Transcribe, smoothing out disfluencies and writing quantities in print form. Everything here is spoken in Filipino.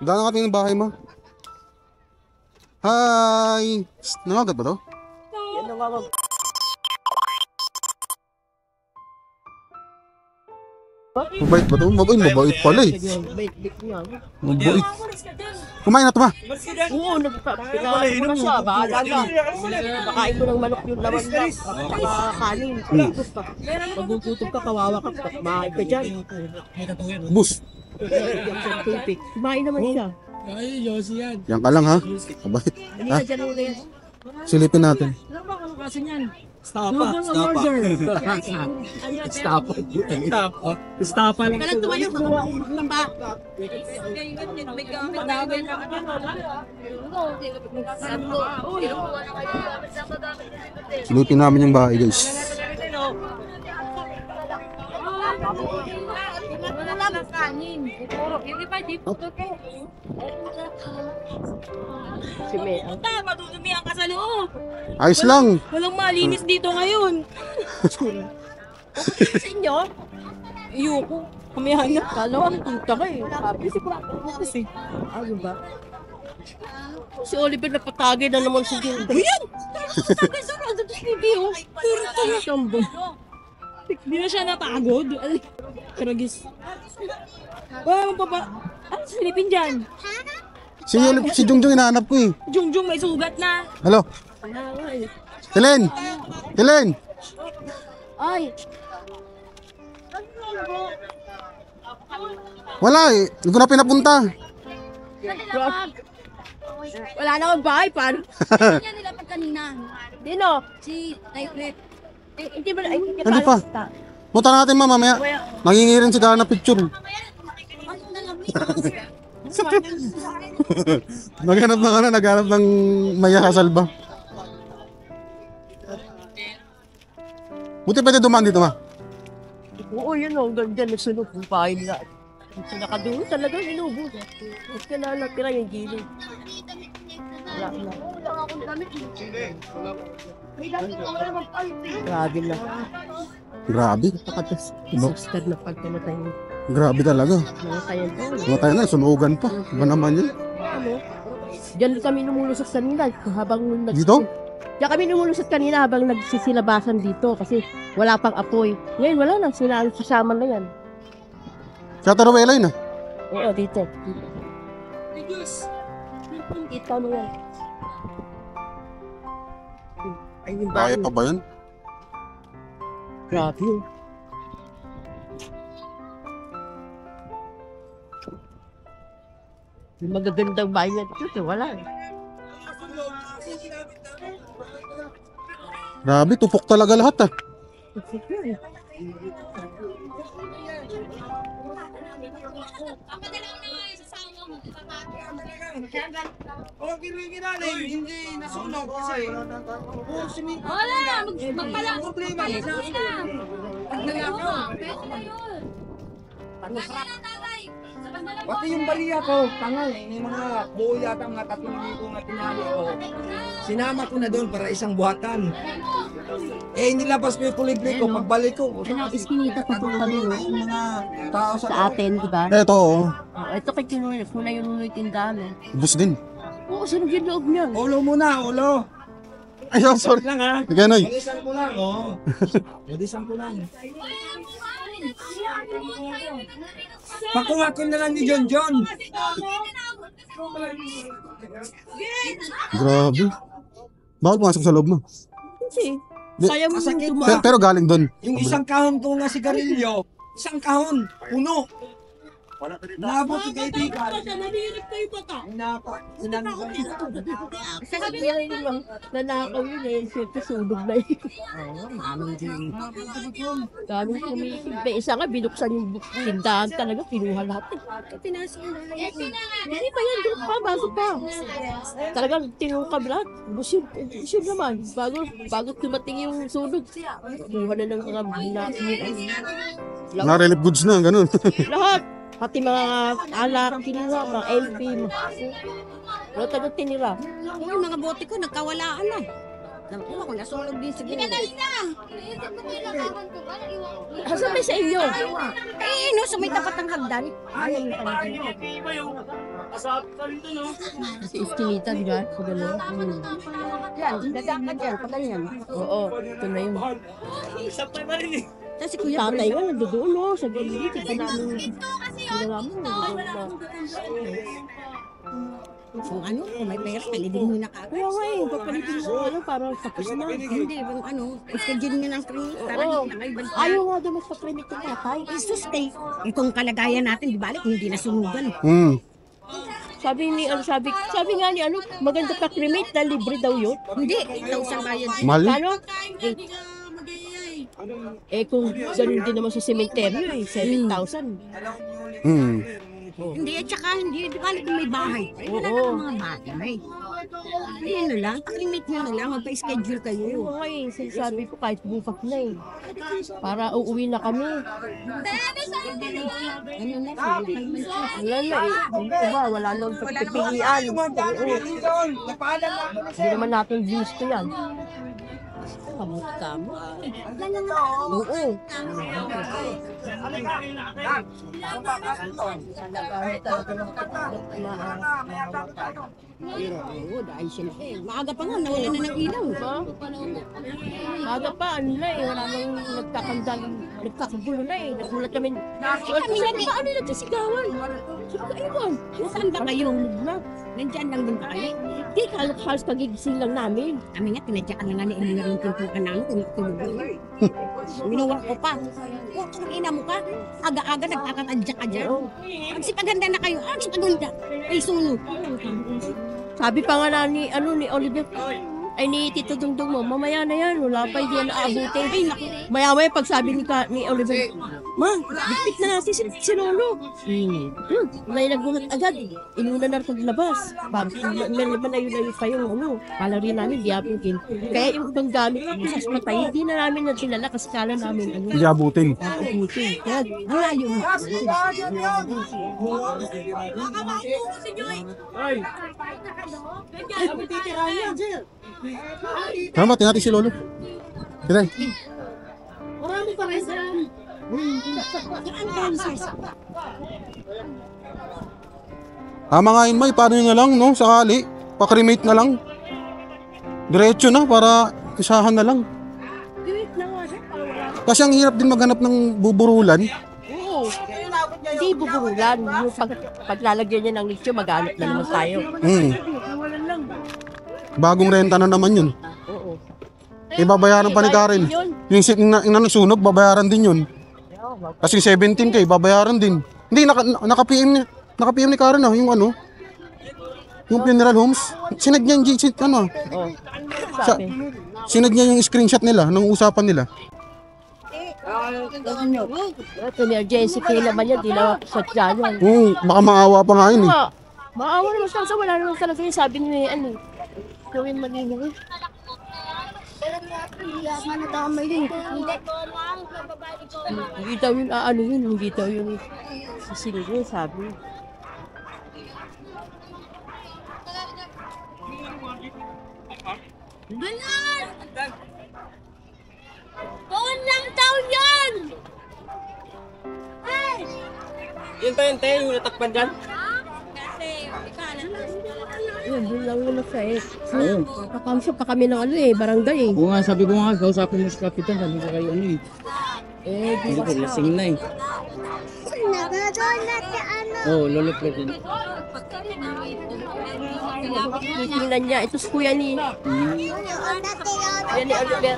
Daan natin ng bahay mo. Hi! Nangagat ba to? Yan nangagat. Mabait ba to? Mabait pala eh. Bait niya. Mabait. Kumain na to ba? Oo, pinakain ko na siya. Bahala ka. Nakain ko ng manok yung laman na. Kanin. Tapos pa. Magugutom ka, kawawa ka. Kumain ka dyan. Bus. Kumain naman siya. Ay, Yossi yan. Yan ka lang ha. Mabait. Hindi Ha? na dyan ulit. Silipin natin. Ano ba kung kasi niyan? Stapa. Stapa lang. Kailan tumayo? Lang ba? Silipin namin yung bahay guys. Si Mea. Madudumi ang kasalo. Ayos lang. Walang malinis dito ngayon. Sa inyo? Ayoko. Kumihanap. Kalawang kita ka eh. Sabi si kasi. Ano ba? Si Oliver napatagay na naman si Gilda. Ayan! Sabi sa mga sa TV, oh. Puro tayo. Sambo. Di na siya napagod. Karagis. Wala mo pa ba? Ano silipin dyan? Si Jungjung hinahanap ko eh. Jungjung may sugat na. Hello? Helen! Helen! Ay! Wala eh. Hindi ko na pinapunta. Wala na akong bahay, paano? Kanya nila pag kanina. Dino? Si Nightlet. Hindi ba? Ay, hindi Hindi pa. Punta natin mamaya. Nangingirin si Kara na picture. Ano na lang? Naghanap ng Maya Hasalba. Buti pwede dumaan dito ma. Oo, yun o. Ganda na sunod yung bahay nila. Nakadulo talaga, inubo. Mas kailangan tira yung gilid. Wala na. Grabe na. Grabe. Napakatas. No. Sister na pagkamatay mo. Grabe talaga. Namatayan ko. Matay na, sunugan pa. Iba naman yun. Ano? Diyan kami numulusot kanina habang Dito? Diyan kami numulusot kanina habang nagsisilabasan dito kasi wala pang apoy. Ngayon wala na, sila ang kasama na yan. Sa Taruela yun ah. Oo, dito. Kita mo yan. Ay, yung Kaya bahay. pa ba yun? Grabe yun. Yung magagandang bahay nga dito, wala eh. Grabe, tupok talaga lahat ah. Hindi nasunog kasi. Wala! Magpalang problema na. Pati yung bariya ko, tangal eh. May mga buo yata mga 3,000 nga tinali ko. Sinama ko na doon para isang buhatan. Eh, nilabas ko yung kulibre ko. Pagbalik ko. Iskinita pa po kami no? Yung mga tao Sa sa atin, di ba? Ito oh. Ito kay Kinuy, kuna yung nunoy tindahan eh. Bus din. Oo, sunog yung loob niya. ulo muna, ulo. Ay, oh, sorry. Lang ha. Ganoy. Bilisan ko lang, oh. Bilisan ko lang. Pakuha ko na lang ni John John. Grabe. Bakit pumasok sa loob mo? Kasi, Di- sayang mo Masakit yung ba? Pero galing doon. Yung isang kahon ko nga sigarilyo, isang kahon, puno. Nabot yung kaibigan. Nanirip kayo ba ka? Sabi niya yung nanakaw yun eh, siyempre sunog na yun. Daming kumikibe. Isa nga, binuksan yung tindahan talaga, kinuha lahat eh. Hindi pa yan, doon pa, bago pa. Talagang tinukab lahat. Busyog naman. Bago tumating yung sunog, kinuha na ng mga Na-relief goods na, ganun. lahat. Pati mga alak, kinuha, mga LP. Wala talagang tinira. Yung mga bote ko, nagkawalaan na. Ako, nasulog din siguro. Dali na! Asa ba sa inyo? Eh, no, sa may tapat ng hagdan. Ayun yung pala. Si Eskinita, di ba? Pag gano'n. Yan, dadaan ka dyan, pag ganyan. Oo, ito na yun. Tapos si Kuya Tatay nga, nandoon, no? Sa gilid, ito namin. Ginawa mo. Kung ano, kung may pera, kalibin mo na ka. Kaya nga eh, papalitin mo ano, para tapos na. Hindi, kung ano, schedule nga ng cream. Tara, Oo. hindi na kayo balik. Ayaw nga daw magpa-credit ng tatay. Jesus, kay itong kalagayan natin, di balik, hindi nasunugan. Sabi nga ni ano, maganda pa cremate na libre daw yun. Hindi, 8,000 bayad. Mahal? Ano? Eh kung ganun din naman sa cemetery, 7,000. Hindi, at saka hindi, di balik kung may bahay. Ay, wala na ang mga bahay. Ayun na lang, pakrimate nyo na lang, magpa-schedule kayo. Okay, sinasabi ko kahit bukas na eh. Para uuwi na kami. Ano na, Wala na eh. Dito ba, wala nang pagpipilian. Hindi naman natin gusto yan. Kamot ka mo. Oo. oo, dahil sila. Eh, maaga pa nga, nawala na ng ilaw. Maaga pa, ano na eh. Wala nang nagkakagulo na eh. Nagulat kami. Kami na paano nagsisigawan? Sabi ko, ewan. Saan ba kayo? Nandiyan lang din ba kayo? Di, halos kagigising lang namin. Kami nga, tinadyakan na nga ni Elina yung tuntukan namin kung tulog na. Minuwa ko pa. Huwag kang ina mo ka. Aga-aga nagkakatadyak ka dyan. Magsipaganda na kayo. Magsipaganda. Ay, sunod. Sabi pa nga na ni Oliver, ay ni Tito Dungdung mo, mamaya na yan, wala pa hindi yan naabutin. Ay, maya-maya pag sabi ni Oliver, Ma, bigpit na natin si Lolo. May nagulat agad, inuna na paglabas. May layo pa yung pala rin namin, di abutin. Kaya yung ibang gamit, masas matay, hindi na namin na sinala kasi kala namin, Hindi abutin. abutin. Kaya, Malayo mo. Tama, tingnan natin si Lolo. Tira. Marami pa rin sa... Tama nga yun, May. Paano yun na lang, no? Sakali. Pa-cremate na lang. Diretso na, para isahan na lang. Kasi ang hirap din maghanap ng buburulan. oo. Hindi buburulan. Yung paglalagyan niya ng nicho, mag-aanap na naman tayo. Bagong renta na naman yun. Oo. Babayaran pa ni Karen. Yung nasunog, babayaran din yun. Kasi 17K, babayaran din. Hindi, naka-PM ni Karen yung yung funeral homes. Sinad niya yung Sabi. sinad niya yung screenshot nila, ng usapan nila. Ito ni Emergency pay naman yan, di na sadya yan. Baka maawa pa nga yun eh. Maawa naman siya, so wala naman talaga yung sabi ni gawin manino. Hindi daw yun aanuhin, hindi daw yun sisingin, sabi. Doon! Buwan lang taon yan! Ay! Yun tayo, yung natakpan dyan. Kasi, Yun lang yun na siya eh. Kakamsya pa kami ng barangay eh. Oo nga, sabi ko nga, kausapin mo si Kapitan, sabi ko kayo hindi ko lasing na eh. Oo, lolo president. Titingnan niya, ito si kuya ni Oliver.